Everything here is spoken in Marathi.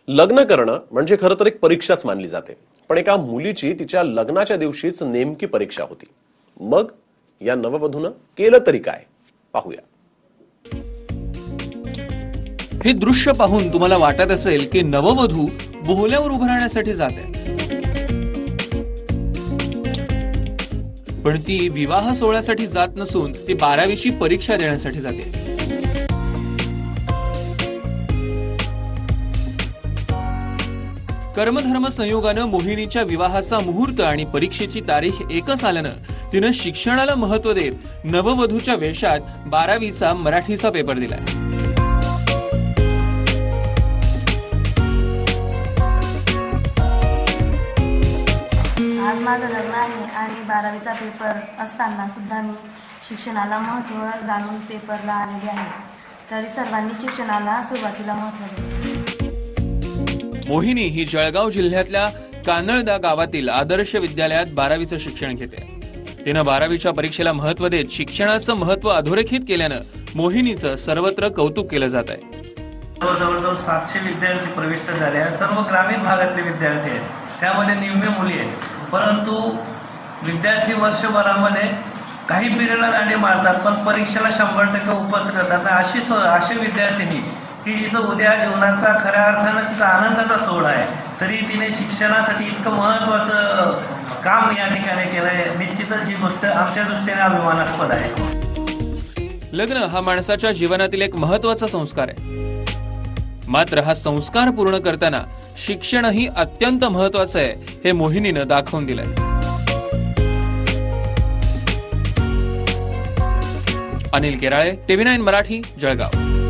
लग्न करणं म्हणजे खरं तर एक परीक्षाच मानली जाते, पण एका मुलीची तिच्या लग्नाच्या दिवशीच नेमकी परीक्षा होती. मग या नववधूनं केलं तरी काय, पाहूया. हे दृश्य पाहून तुम्हाला वाटत असेल की नववधू बोहल्यावर उभं राहण्यासाठी जाते, पण ती विवाह सोहळ्यासाठी जात नसून ती 12वीची परीक्षा देण्यासाठी जाते. कर्मधर्म संयोगानं मोहिनीच्या विवाहाचा मुहूर्त आणि परीक्षेची तारीख एकच आल्यानं तिनं शिक्षणाला महत्व देत नववधूच्या वेशात 12वीचा मराठीचा पेपर दिलाय. आज माझं लग्न आहे आणि 12वीचा पेपर असताना सुद्धा मी शिक्षणाला महत्त्व जाणून पेपरला आलेले आहे. तरी सर्वांनी शिक्षणाला सुरुवातीला महत्त्व दिले. मोहिनी ही जळगाव जिल्ह्यातल्या कानळदा गावातील आदर्श विद्यालयात 12वीचं शिक्षण घेते. तिनं 12वीच्या परीक्षेला महत्त्व देत शिक्षणाचं महत्त्व अधोरेखित केल्यानं मोहिनीचं सर्वत्र कौतुक केलं जात आहे. जवळजवळ 700 विद्यार्थी प्रविष्ट झाले आहेत. सर्व ग्रामीण भागातले विद्यार्थी आहेत, त्यामध्ये निम्मे मुली आहेत. परंतु विद्यार्थी वर्षभरामध्ये काही पिरियडला दांडी मारतात, पण परीक्षेला 100% उपस्थित करतात. अशी विद्यार्थिनी की जिचं उद्या जीवनाचा खऱ्या अर्थानं तिचा आनंदाचा सोहळा आहे, तरी तिने शिक्षणासाठी इतकं महत्वाचं काम या ठिकाणी केलंय. निश्चितच ही गोष्ट आमच्या दृष्टीने अभिमानास्पद आहे. लग्न हा माणसाच्या जीवनातील एक महत्वाचा संस्कार आहे, मात्र हा संस्कार पूर्ण करताना शिक्षणही अत्यंत महत्वाचं आहे हे मोहिनीनं दाखवून दिलंय. अनिल केराळे, TV9 मराठी, जळगाव.